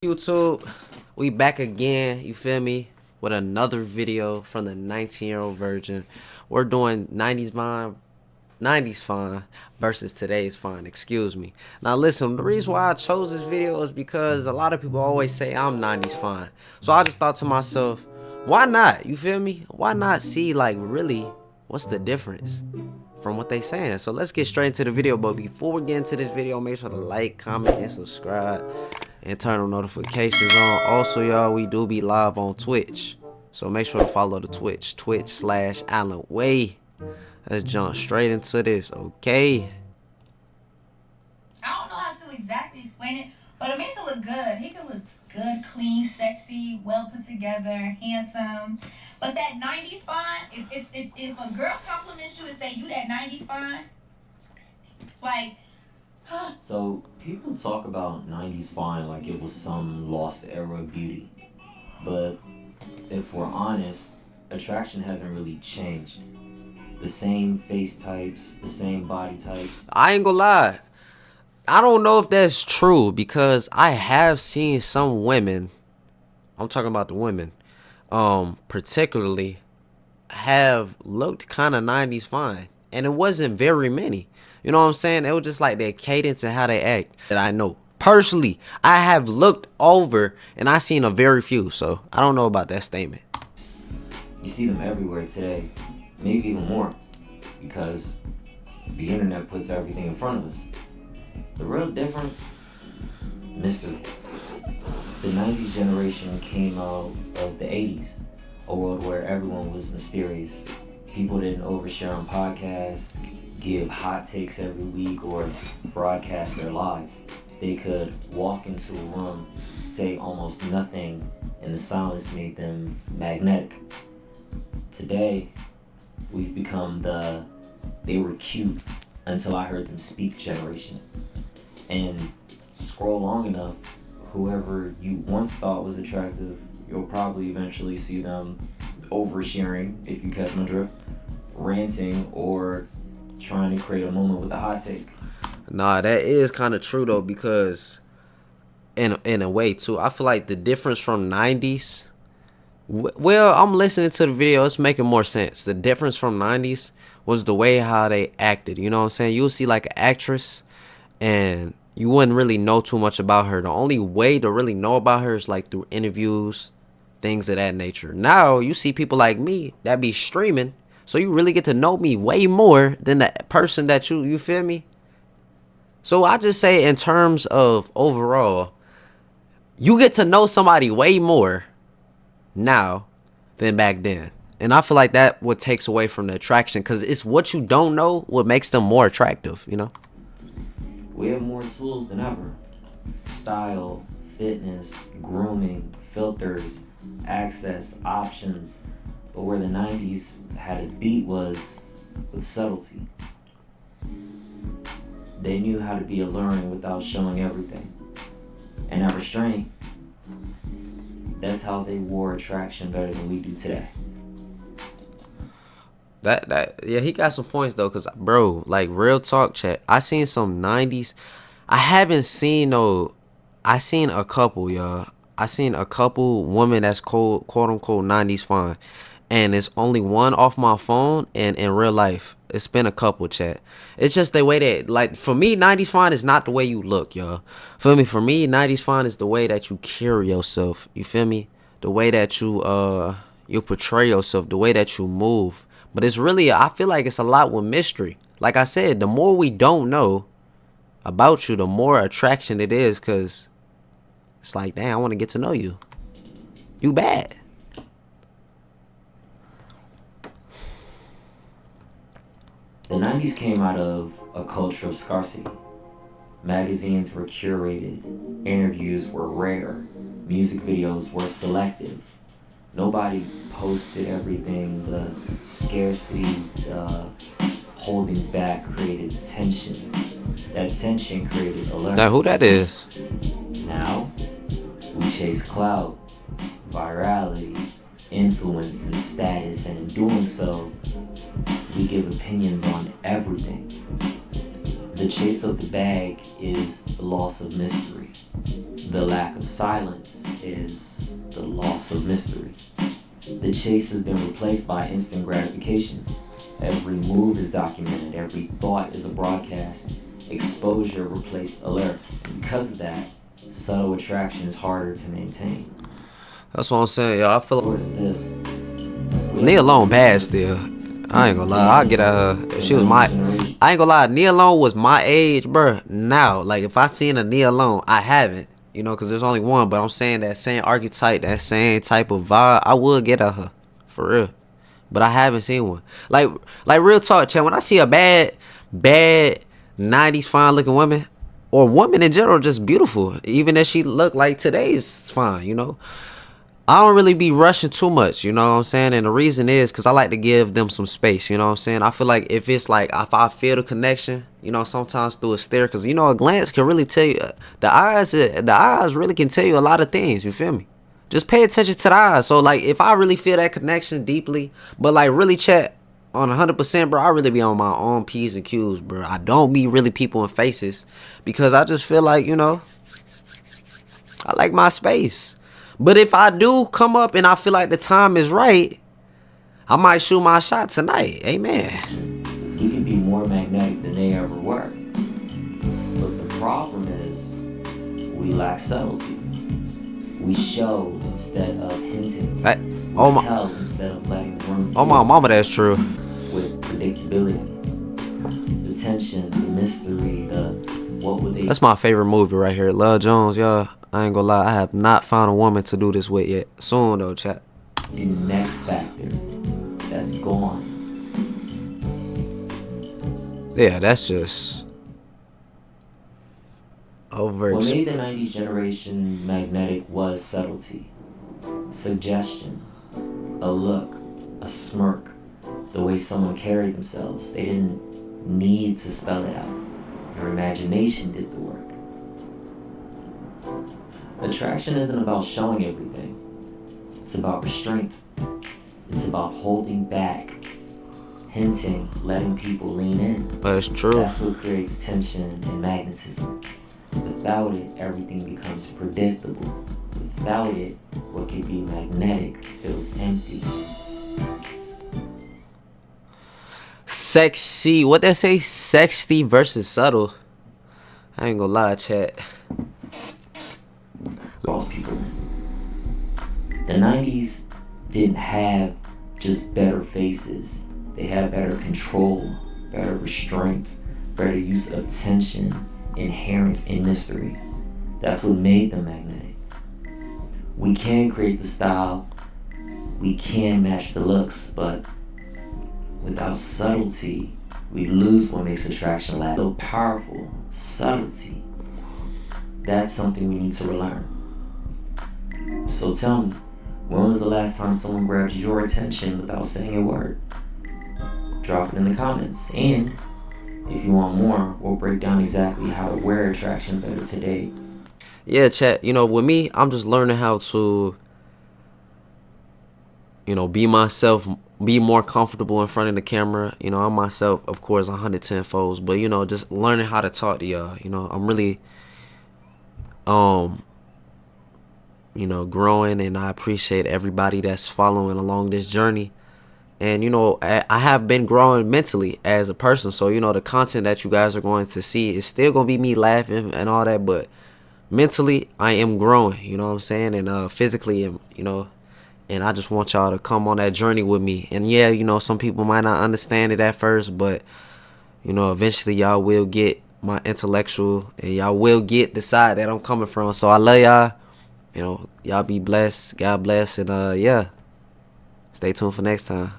YouTube, we back again, you feel me, with another video from the 19-year-old virgin. We're doing 90s fine versus today's fine, excuse me. Now listen, the reason why I chose this video is because a lot of people always say I'm 90s fine. So I just thought to myself, why not, you feel me? Why not see, like, really, what's the difference from what they saying? So let's get straight into the video. But before we get into this video, make sure to like, comment, and subscribe, and turn on notifications on. Also, y'all, we do be live on Twitch, so make sure to follow the Twitch/Alan Way. Let's jump straight into this, okay? I don't know how to exactly explain it, but it makes it look good. He can look good, clean, sexy, well put together, handsome. But that 90s fine, if a girl compliments you and say you that 90s fine, like, So people talk about 90s fine like it was some lost era of beauty. But if we're honest, attraction hasn't really changed. The same face types, the same body types. I ain't gonna lie, I don't know if that's true, because I have seen some women, I'm talking about the women, particularly, have looked kind of 90s fine, and it wasn't very many. You know what I'm saying? It was just like their cadence and how they act that I know. Personally, I have looked over and I seen a very few, so I don't know about that statement. You see them everywhere today, maybe even more, because the internet puts everything in front of us. The real difference, mystery. The 90s generation came out of the 80s, a world where everyone was mysterious. People didn't overshare on podcasts, give hot takes every week, or broadcast their lives. They could walk into a room, say almost nothing, and the silence made them magnetic. Today, we've become the "they were cute until I heard them speak" generation. And scroll long enough, whoever you once thought was attractive, you'll probably eventually see them oversharing, if you catch my drift, ranting, or trying to create a moment with a hot take. Nah, that is kind of true though, because in a way too, I feel like the difference from 90s, well, I'm listening to the video, it's making more sense. The difference from 90s was the way how they acted, you know what I'm saying? You'll see like an actress and you wouldn't really know too much about her. The only way to really know about her is like through interviews, things of that nature. Now you see people like me that be streaming, so you really get to know me way more than the person that you feel me? So I just say, in terms of overall, you get to know somebody way more now than back then. And I feel like that what takes away from the attraction, because it's what you don't know what makes them more attractive, you know? We have more tools than ever. Style, fitness, grooming, filters, access, options. But where the 90s had us beat was with subtlety. They knew how to be alluring without showing everything. And that restraint, that's how they wore attraction better than we do today. Yeah, he got some points though, cause bro, like, real talk, chat, I seen some 90s. I haven't seen no, I seen a couple, y'all. I seen a couple women that's quote unquote 90s fine, and it's only one off my phone, and in real life it's been a couple, chat. It's just the way that, like, for me, 90s fine is not the way you look, y'all. Feel me? For me, 90s fine is the way that you carry yourself. You feel me? The way that you portray yourself, the way that you move. But it's really, I feel like it's a lot with mystery. Like I said, the more we don't know about you, the more attraction it is, because it's like, damn, I want to get to know you. You bad. The 90s came out of a culture of scarcity. Magazines were curated, interviews were rare, music videos were selective. Nobody posted everything. The scarcity, holding back created tension. That tension created alertness. Now, who that is? Now, we chase clout, virality, influence, and status, and in doing so, we give opinions on everything. The chase of the bag is the loss of mystery. The lack of silence is the loss of mystery. The chase has been replaced by instant gratification. Every move is documented, every thought is a broadcast. Exposure replaced alert. And because of that, subtle attraction is harder to maintain. That's what I'm saying, y'all. I feel What like is this? Nia Long bad still. I ain't gonna lie. I'll get at her if she was my. I ain't gonna lie. Nia Long was my age, bruh. Now, like if I seen a Nia Long, I haven't. You know, because there's only one. But I'm saying that same archetype, that same type of vibe, I would get at her for real. But I haven't seen one. Like real talk, Chad. When I see a bad 90s fine looking woman, or woman in general, just beautiful, even if she look like today's fine, you know. I don't really be rushing too much, you know what I'm saying? And the reason is because I like to give them some space, you know what I'm saying? I feel like if it's like, if I feel the connection, you know, sometimes through a stare, because, you know, a glance can really tell you, the eyes really can tell you a lot of things, you feel me? Just pay attention to the eyes. So, like, if I really feel that connection deeply, but, like, really chat on 100%, bro, I really be on my own P's and Q's, bro. I don't be really people in faces because I just feel like, you know, I like my space. But if I do come up and I feel like the time is right, I might shoot my shot tonight. Amen. You can be more magnetic than they ever were. But the problem is, we lack subtlety. We show instead of hinting. We tell instead of letting room. Oh my mama, that's true. With predictability, the tension, the mystery, the what would they? That's my favorite movie right here, Love Jones, y'all. I ain't gonna lie, I have not found a woman to do this with yet. Soon though, chat. The next factor that's gone. Yeah, that's just over. What made the 90s generation magnetic was subtlety, suggestion, a look, a smirk, the way someone carried themselves. They didn't need to spell it out. Your imagination did the work. Attraction isn't about showing everything. It's about restraint. It's about holding back, hinting, letting people lean in. That's true. That's what creates tension and magnetism. Without it, everything becomes predictable. Without it, what could be magnetic feels empty. Sexy. What they say? Sexy versus subtle. I ain't gonna lie, chat. Lost people. The 90s didn't have just better faces. They had better control, better restraint, better use of tension inherent in mystery. That's what made them magnetic. We can create the style, we can match the looks, but without subtlety, we lose what makes attraction last. So powerful, subtlety. That's something we need to relearn. So tell me, when was the last time someone grabbed your attention without saying a word? Drop it in the comments. And if you want more, we'll break down exactly how to wear attraction better today. Yeah, chat. You know, with me, I'm just learning how to, you know, be myself, be more comfortable in front of the camera. You know, I'm myself, of course, 110 folds, but, you know, just learning how to talk to y'all. You know, I'm really, you know, growing, and I appreciate everybody that's following along this journey. And, you know, I have been growing mentally as a person. So, you know, the content that you guys are going to see is still going to be me laughing and all that. But mentally, I am growing, you know what I'm saying? And physically, you know, and I just want y'all to come on that journey with me. And, yeah, you know, some people might not understand it at first. But, you know, eventually y'all will get my intellectual, and y'all will get the side that I'm coming from. So I love y'all. You know, y'all be blessed. God bless. And, yeah, stay tuned for next time.